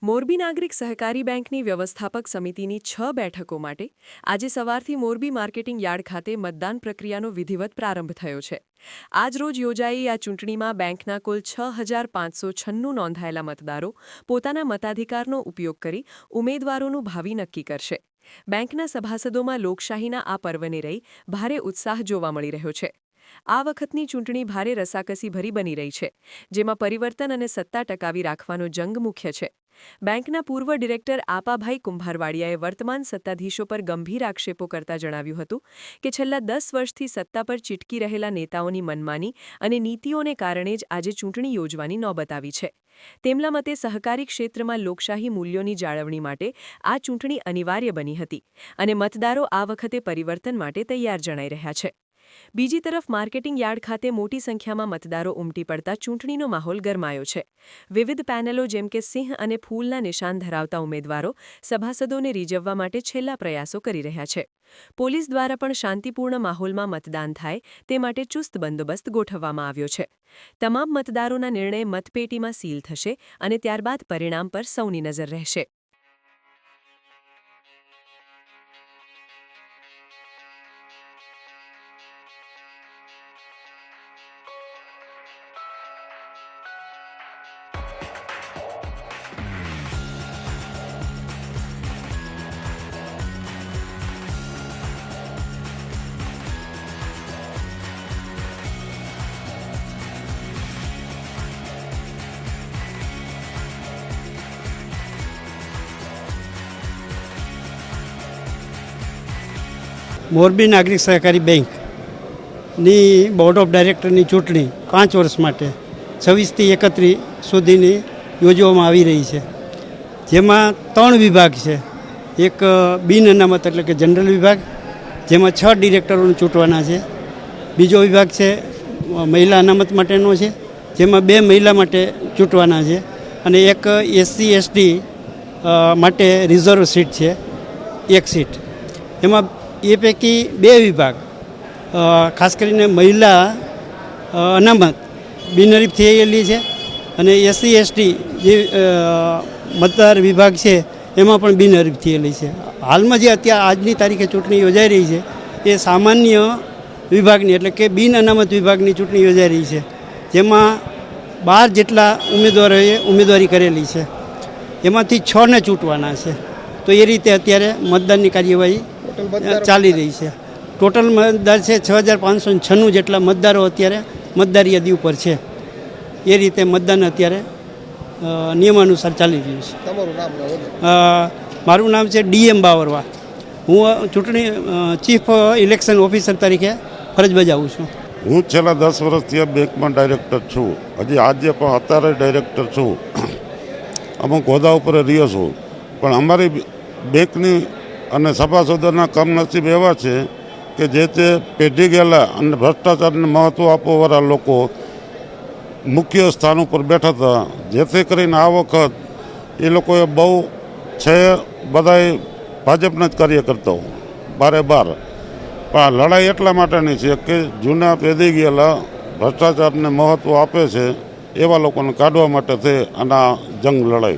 મોરબી નાગરિક સહકારી બેંકની વ્યવસ્થાપક સમિતિની 6 બેઠકો માટે આજે સવારથી મોરબી માર્કેટિંગ યાર્ડ ખાતે મતદાન પ્રક્રિયાનો વિધિવત પ્રારંભ થયો છે। આજરોજ યોજાઈ આ ચૂંટણીમાં બેંકના કુલ 6,596 નોંધાયેલા મતદારો પોતાના મતાધિકારનો ઉપયોગ કરી ઉમેદવારોનું ભાવિ નક્કી કરશે। બેંકના સભાસદોમાં લોકશાહીના આ પર્વને રહી ભારે ઉત્સાહ જોવા મળી રહ્યો છે। આ વખતની ચૂંટણી ભારે રસાકસી ભરી બની રહી છે, જેમાં પરિવર્તન અને સત્તા ટકાવી રાખવાનો જંગ મુખ્ય છે। બેંકના પૂર્વ ડિરેક્ટર આપાભાઈ કુંભારવાડિયાએ વર્તમાન સત્તાધીશો પર ગંભીર આક્ષેપો કરતા જણાવ્યું હતું કે છેલ્લા 10 વર્ષથી સત્તા પર ચીટકી રહેલા નેતાઓની મનમાની અને નીતિઓને કારણે જ આજે ચૂંટણી યોજવાની નોબત આવી છે। તેમના મતે સહકારી ક્ષેત્રમાં લોકશાહી મૂલ્યોની જાળવણી માટે આ ચૂંટણી અનિવાર્ય બની હતી અને મતદારો આ વખતે પરિવર્તન માટે તૈયાર જણાઈ રહ્યા છે। બીજી તરફ માર્કેટિંગ યાર્ડ ખાતે મોટી સંખ્યામાં મતદારો ઉમટી પડતા ચૂંટણીનો માહોલ ગરમાયો છે। વિવિધ પેનલો જેમ કે સિંહ અને ફૂલના નિશાન ધરાવતા ઉમેદવારો સભાસદોને રીઝવવા માટે છેલ્લા પ્રયાસો કરી રહ્યા છે। પોલીસ દ્વારા પણ શાંતિપૂર્ણ માહોલમાં મતદાન થાય તે માટે ચુસ્ત બંદોબસ્ત ગોઠવવામાં આવ્યો છે। તમામ મતદારોના નિર્ણય મતપેટીમાં સીલ થશે અને ત્યારબાદ પરિણામ પર સૌની નજર રહેશે। મોરબી નાગરિક સહકારી બેંકની બોર્ડ ઓફ ડાયરેક્ટરની ચૂંટણી 5 વર્ષ માટે 26 થી 31 સુધીની યોજવામાં આવી રહી છે, જેમાં 3 વિભાગ છે। એક બિન અનામત એટલે કે જનરલ વિભાગ, જેમાં 6 ડિરેક્ટરોને ચૂંટવાના છે। બીજો વિભાગ છે મહિલા અનામત માટેનો છે, જેમાં 2 મહિલા માટે ચૂંટવાના છે અને એક SC ST માટે રિઝર્વ સીટ છે, 1 સીટ। એમાં એ પૈકી 2 વિભાગ ખાસ કરીને મહિલા અનામત બિનહરીફ થયેલી છે અને SC ST જે મતદાર વિભાગ છે એમાં પણ બિનહરીફ થયેલી છે। હાલમાં જે અત્યારે આજની તારીખે ચૂંટણી યોજાઈ રહી છે એ સામાન્ય વિભાગની એટલે કે બિન અનામત વિભાગની ચૂંટણી યોજાઈ રહી છે, જેમાં 12 જેટલા ઉમેદવારોએ ઉમેદવારી કરેલી છે, એમાંથી 6 ને ચૂંટવાના છે। તો એ રીતે અત્યારે મતદાનની કાર્યવાહી ચાલી રહી છે। ટોટલ મતદાર છે 6,596 જેટલા મતદારો અત્યારે મતદાર યાદી ઉપર છે। એ રીતે મતદાન અત્યારે નિયમાનુસાર ચાલી રહ્યું છે। મારું નામ છે DM બાવરવા। હું ચૂંટણી ચીફ ઇલેક્શન ઓફિસર તરીકે ફરજ બજાવું છું। હું છેલ્લા 10 વર્ષથી બેંકમાં ડાયરેક્ટર છું, હજી આજે પણ અત્યારે ડાયરેક્ટર છું। અમુક હોદ્દા ઉપર રહ્યો છું, પણ અમારી બેંકની અને સભાસદોના કમનસીબ એવા છે કે જે તે પેઢી ગયેલા અને ભ્રષ્ટાચારને મહત્ત્વ આપવાવાળા લોકો મુખ્ય સ્થાન ઉપર બેઠા હતા, જેથી કરીને આ વખત એ લોકોએ બહુ છે બધાય ભાજપના જ કાર્યકર્તાઓ બારે બાર, પણ લડાઈ એટલા માટેની છે કે જૂના પેઢી ગયેલા ભ્રષ્ટાચારને મહત્ત્વ આપે છે એવા લોકોને કાઢવા માટે છે અને આ જંગ લડાઈ।